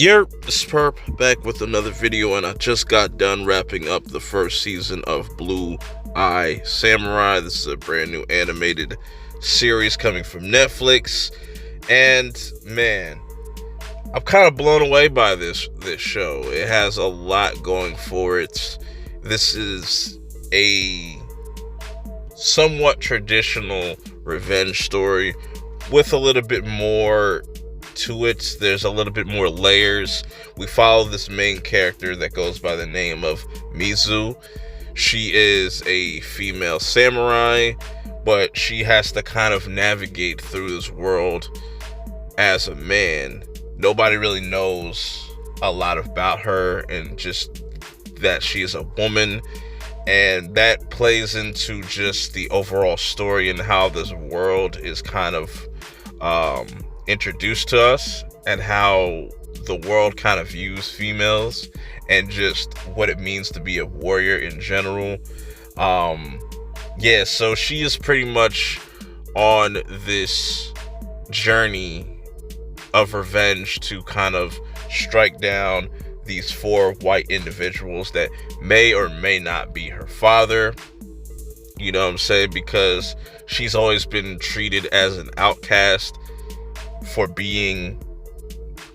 Sperp back with another video, and I just got done wrapping up the first season of Blue Eye Samurai. This is a brand new animated series coming from Netflix, and man, I'm kind of blown away by this show. It has a lot going for it. This is a somewhat traditional revenge story with a little bit more to it. There's a little bit more layers. We follow this main character that goes by the name of Mizu. She is a female samurai, but she has to kind of navigate through this world as a man. Nobody really knows a lot about her, and just that she is a woman, and that plays into just the overall story and how this world is kind of introduced to us, and how the world kind of views females and just what it means to be a warrior in general. So she is pretty much on this journey of revenge to kind of strike down these four white individuals that may or may not be her father. You know what I'm saying? Because she's always been treated as an outcast for being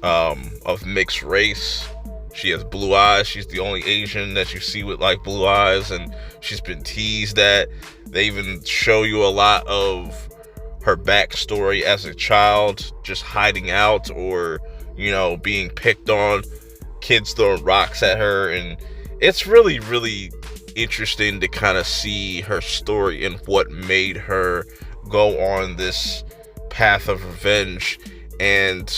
of mixed race. She has blue eyes. She's the only Asian that you see with like blue eyes, and she's been teased at. They even show you a lot of her backstory as a child, just hiding out or, being picked on, kids throwing rocks at her. And it's really, really interesting to kind of see her story and what made her go on this path of revenge. And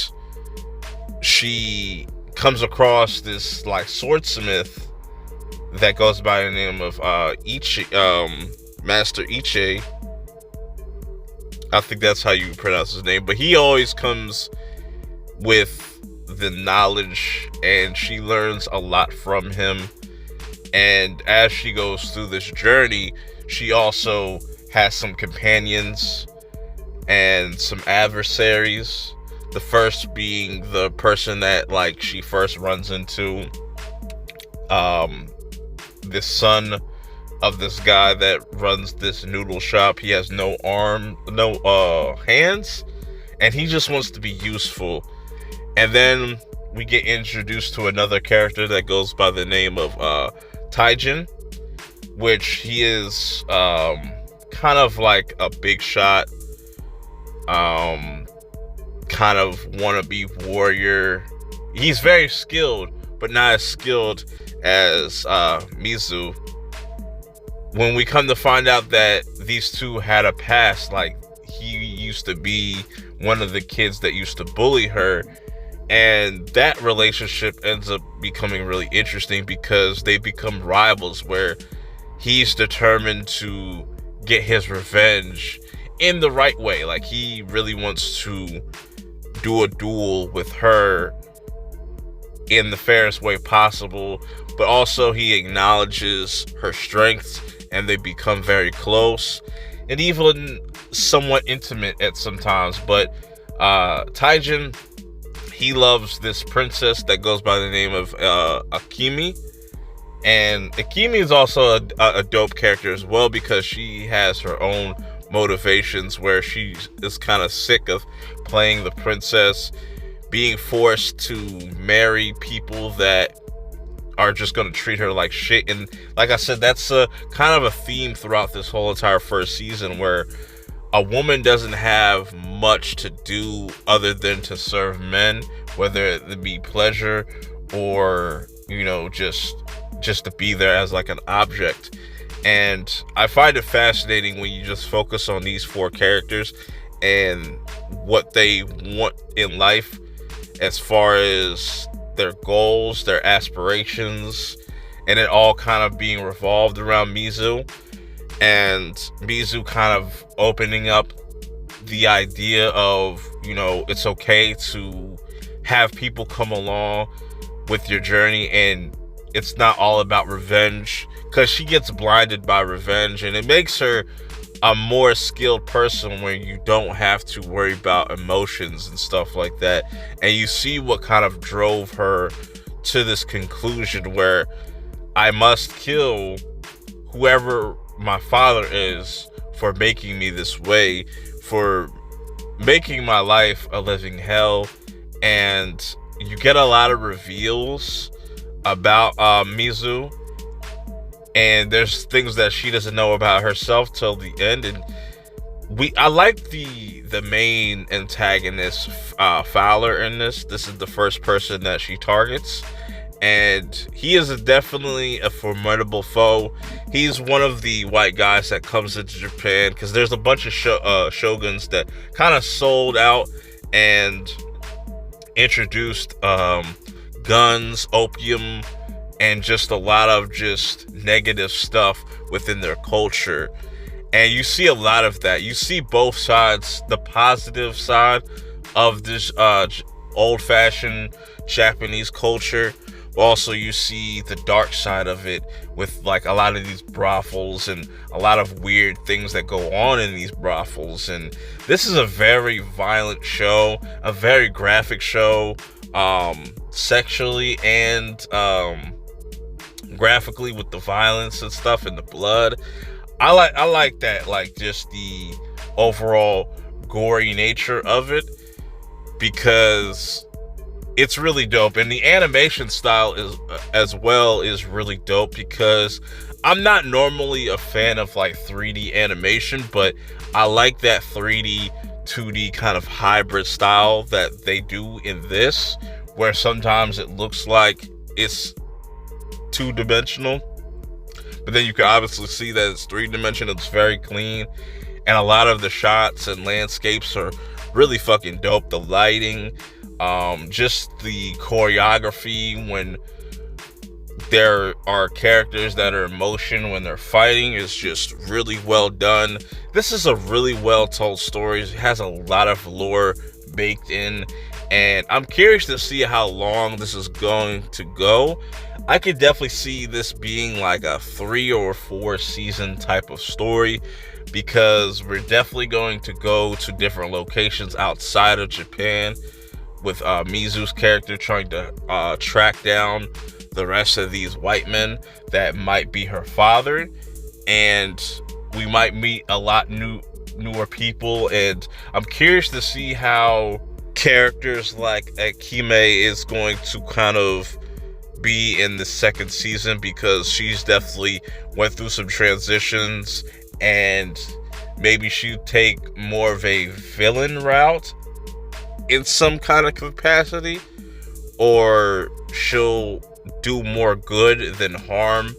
she comes across this like swordsmith that goes by the name of Master Ichi. I think that's how you pronounce his name, but he always comes with the knowledge, and she learns a lot from him. And as she goes through this journey, she also has some companions and some adversaries. The first being the person that like she first runs into, the son of this guy that runs this noodle shop. He has no hands, and he just wants to be useful. And then we get introduced to another character that goes by the name of Taijin, which he is kind of like a big shot, kind of wannabe warrior. He's very skilled, but not as skilled as Mizu. When we come to find out that these two had a past, like he used to be one of the kids that used to bully her, and that relationship ends up becoming really interesting because they become rivals, where he's determined to get his revenge in the right way. Like he really wants to do a duel with her in the fairest way possible, but also he acknowledges her strengths, and they become very close and even somewhat intimate at some times. But Taijin, he loves this princess that goes by the name of Akemi. And Akemi is also a dope character as well, because she has her own motivations, where she is kind of sick of playing the princess, being forced to marry people that are just going to treat her like shit. And like I said, that's a kind of a theme throughout this whole entire first season, where a woman doesn't have much to do other than to serve men, whether it be pleasure or, just to be there as like an object. And I find it fascinating when you just focus on these four characters and what they want in life, as far as their goals, their aspirations, and it all kind of being revolved around Mizu. And Mizu kind of opening up the idea of, it's okay to have people come along with your journey, and it's not all about revenge, because she gets blinded by revenge, and it makes her a more skilled person where you don't have to worry about emotions and stuff like that. And you see what kind of drove her to this conclusion where I must kill whoever my father is for making me this way, for making my life a living hell. And you get a lot of reveals about Mizu, and there's things that she doesn't know about herself till the end. And I like the main antagonist, Fowler, in this. This is the first person that she targets, and he is definitely a formidable foe. He's one of the white guys that comes into Japan, because there's a bunch of shoguns that kind of sold out and introduced guns, opium, and just a lot of just negative stuff within their culture. And you see a lot of that. You see both sides, the positive side of this old-fashioned Japanese culture. Also, you see the dark side of it with like a lot of these brothels and a lot of weird things that go on in these brothels. And this is a very violent show, a very graphic show, sexually and graphically, with the violence and stuff and the blood. I like that, like just the overall gory nature of it, because it's really dope. And the animation style is really dope, because I'm not normally a fan of like 3D animation, but I like that 3D 2D kind of hybrid style that they do in this, where sometimes it looks like it's two-dimensional, but then you can obviously see that it's three-dimensional. It's very clean, and a lot of the shots and landscapes are really fucking dope. The lighting, just the choreography when there are characters that are in motion when they're fighting is just really well done. This is a really well told story. It has a lot of lore baked in, and I'm curious to see how long this is going to go. I could definitely see this being like a 3 or 4 season type of story, because we're definitely going to go to different locations outside of Japan, with Mizu's character trying to track down the rest of these white men that might be her father. And we might meet a lot newer people, and I'm curious to see how characters like Akime is going to kind of be in the second season, because she's definitely went through some transitions, and maybe she'll take more of a villain route in some kind of capacity, or she'll do more good than harm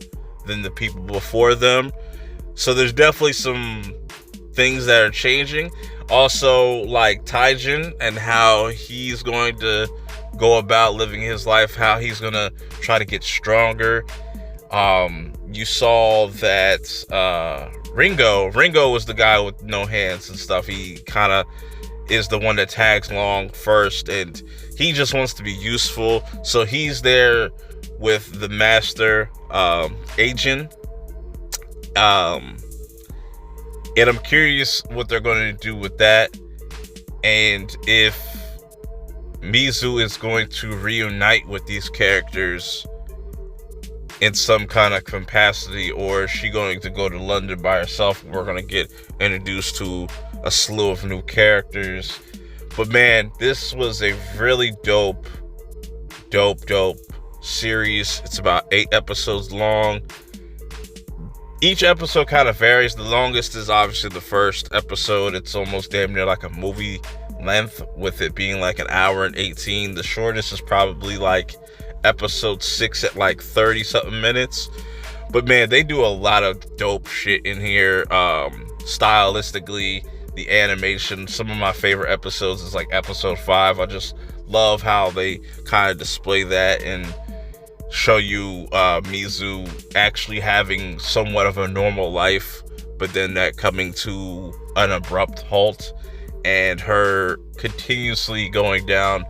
than the people before them. So there's definitely some things that are changing. Also, like Taijin and how he's going to go about living his life, how he's gonna try to get stronger. You saw that Ringo was the guy with no hands and stuff. He kind of is the one that tags along first, and he just wants to be useful, so he's there with the master, agent. And I'm curious what they're going to do with that, and if Mizu is going to reunite with these characters in some kind of capacity, or is she going to go to London by herself? We're going to get introduced to a slew of new characters. But man, this was a really dope series. It's about 8 episodes long. Each episode kind of varies. The longest is obviously the first episode. It's almost damn near like a movie length, with it being like an hour and 18. The shortest is probably like episode 6 at like 30 something minutes. But man, they do a lot of dope shit in here. Stylistically, the animation, some of my favorite episodes is like episode 5. I just love how they kind of display that and show you Mizu actually having somewhat of a normal life, but then that coming to an abrupt halt, and her continuously going down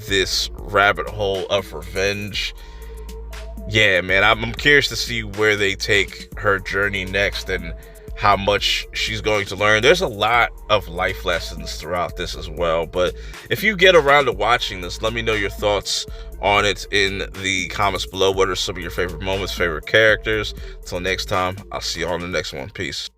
this rabbit hole of revenge. Yeah, man, I'm curious to see where they take her journey next, and how much she's going to learn. There's a lot of life lessons throughout this as well. But if you get around to watching this, let me know your thoughts on it in the comments below. What are some of your favorite moments, favorite characters? Until next time, I'll see you on the next one. Peace.